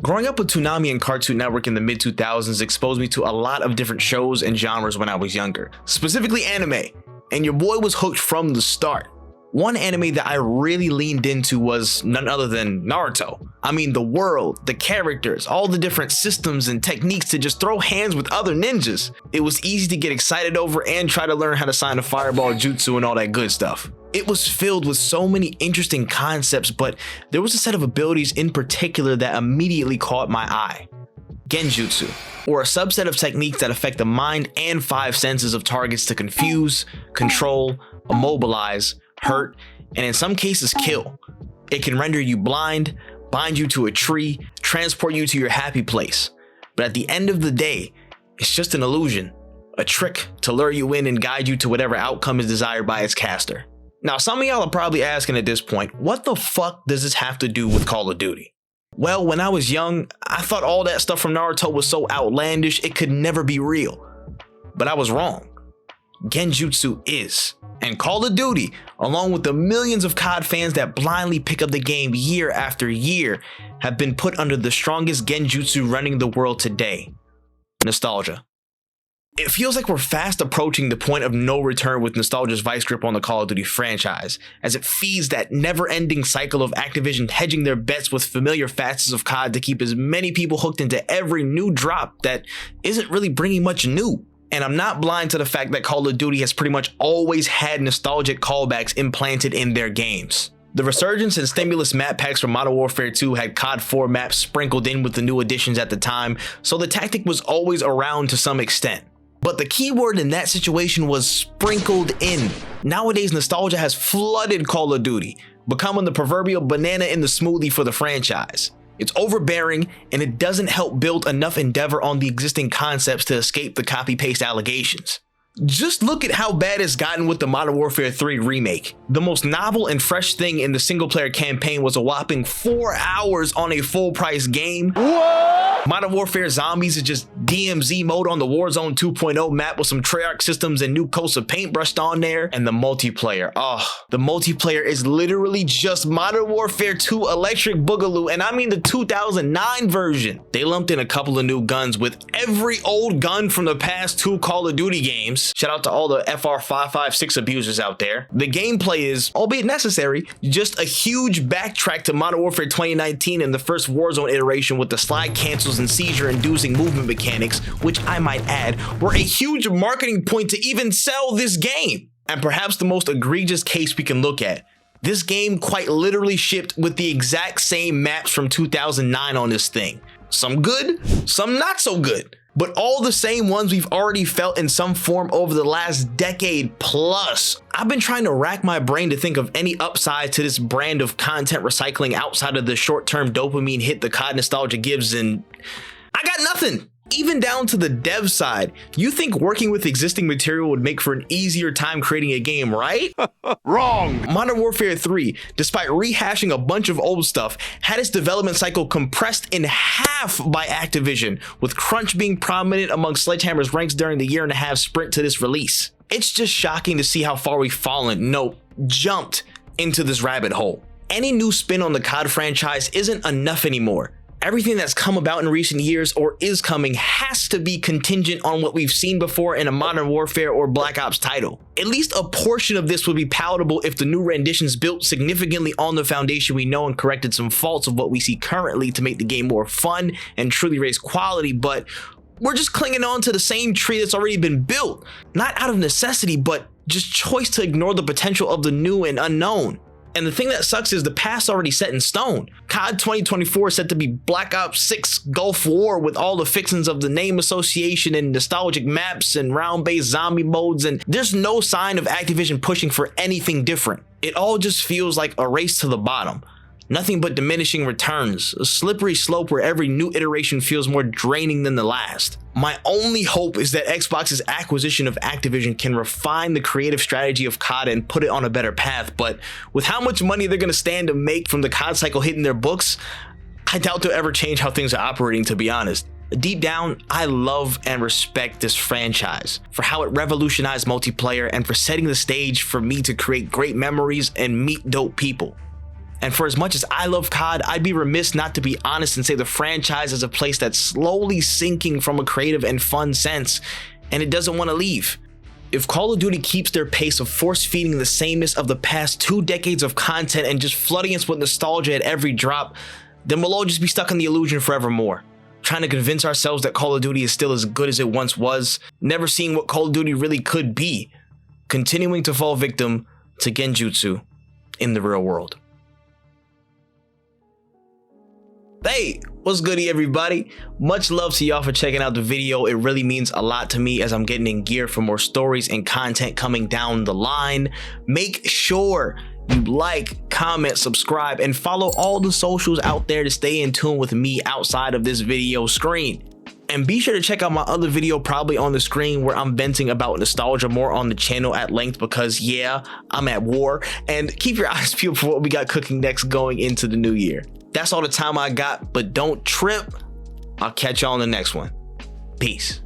Growing up with Toonami and Cartoon Network in the mid-2000s exposed me to a lot of different shows and genres when I was younger, specifically anime, and your boy was hooked from the start. One anime that I really leaned into was none other than Naruto. I mean, the world, the characters, all the different systems and techniques to just throw hands with other ninjas. It was easy to get excited over and try to learn how to sign a fireball jutsu and all that good stuff. It was filled with so many interesting concepts, but there was a set of abilities in particular that immediately caught my eye. Genjutsu, or a subset of techniques that affect the mind and 5 senses of targets to confuse, control, immobilize, hurt, and in some cases kill. It can render you blind, bind you to a tree, transport you to your happy place. But at the end of the day, it's just an illusion, a trick to lure you in and guide you to whatever outcome is desired by its caster. Now, some of y'all are probably asking at this point, what the fuck does this have to do with Call of Duty? Well, when I was young, I thought all that stuff from Naruto was so outlandish it could never be real. But I was wrong. Genjutsu is. And Call of Duty, along with the millions of COD fans that blindly pick up the game year after year, have been put under the strongest Genjutsu running the world today: nostalgia. It feels like we're fast approaching the point of no return with nostalgia's vice grip on the Call of Duty franchise, as it feeds that never-ending cycle of Activision hedging their bets with familiar facets of COD to keep as many people hooked into every new drop that isn't really bringing much new. And I'm not blind to the fact that Call of Duty has pretty much always had nostalgic callbacks implanted in their games. The resurgence and stimulus map packs from Modern Warfare 2 had COD 4 maps sprinkled in with the new additions at the time, so the tactic was always around to some extent. But the key word in that situation was sprinkled in. Nowadays, nostalgia has flooded Call of Duty, becoming the proverbial banana in the smoothie for the franchise. It's overbearing, and it doesn't help build enough endeavor on the existing concepts to escape the copy-paste allegations. Just look at how bad it's gotten with the Modern Warfare 3 remake. The most novel and fresh thing in the single-player campaign was a whopping 4 hours on a full-price game. What? Modern Warfare Zombies is just DMZ mode on the Warzone 2.0 map with some Treyarch systems and new coats of paint brushed on there. And the multiplayer, the multiplayer is literally just Modern Warfare 2 Electric Boogaloo, and I mean the 2009 version. They lumped in a couple of new guns with every old gun from the past 2 Call of Duty games. Shout out to all the FR556 abusers out there. The gameplay is, albeit necessary, just a huge backtrack to Modern Warfare 2019 and the first Warzone iteration with the slide cancels and seizure-inducing movement mechanics, which I might add, were a huge marketing point to even sell this game. And perhaps the most egregious case we can look at, this game quite literally shipped with the exact same maps from 2009 on this thing. Some good, some not so good, but all the same ones we've already felt in some form over the last decade plus. I've been trying to rack my brain to think of any upside to this brand of content recycling outside of the short-term dopamine hit the COD nostalgia gives, and I got nothing. Even down to the dev side, you think working with existing material would make for an easier time creating a game, right? Wrong! Modern Warfare 3, despite rehashing a bunch of old stuff, had its development cycle compressed in half by Activision, with crunch being prominent among Sledgehammer's ranks during the 1.5-year sprint to this release. It's just shocking to see how far we've fallen, no, jumped into this rabbit hole. Any new spin on the COD franchise isn't enough anymore. Everything that's come about in recent years or is coming has to be contingent on what we've seen before in a Modern Warfare or Black Ops title. At least a portion of this would be palatable if the new renditions built significantly on the foundation we know and corrected some faults of what we see currently to make the game more fun and truly raise quality, but we're just clinging on to the same tree that's already been built, not out of necessity, but just choice to ignore the potential of the new and unknown. And the thing that sucks is the past's already set in stone. COD 2024 is set to be Black Ops 6 Gulf War with all the fixings of the name association and nostalgic maps and round-based zombie modes, and there's no sign of Activision pushing for anything different. It all just feels like a race to the bottom. Nothing but diminishing returns, a slippery slope where every new iteration feels more draining than the last. My only hope is that Xbox's acquisition of Activision can refine the creative strategy of COD and put it on a better path, but with how much money they're going to stand to make from the COD cycle hitting their books, I doubt they'll ever change how things are operating, to be honest. Deep down, I love and respect this franchise for how it revolutionized multiplayer and for setting the stage for me to create great memories and meet dope people. And for as much as I love COD, I'd be remiss not to be honest and say the franchise is a place that's slowly sinking from a creative and fun sense, and it doesn't want to leave. If Call of Duty keeps their pace of force-feeding the sameness of the past 2 decades of content and just flooding us with nostalgia at every drop, then we'll all just be stuck in the illusion forevermore, trying to convince ourselves that Call of Duty is still as good as it once was, never seeing what Call of Duty really could be, continuing to fall victim to Genjutsu in the real world. Hey, what's goody everybody? Much love to y'all for checking out the video. It really means a lot to me as I'm getting in gear for more stories and content coming down the line. Make sure you like, comment, subscribe, and follow all the socials out there to stay in tune with me outside of this video screen. And be sure to check out my other video probably on the screen where I'm venting about nostalgia more on the channel at length because yeah, I'm at war. And keep your eyes peeled for what we got cooking next going into the new year. That's all the time I got, but don't trip. I'll catch y'all on the next one. Peace.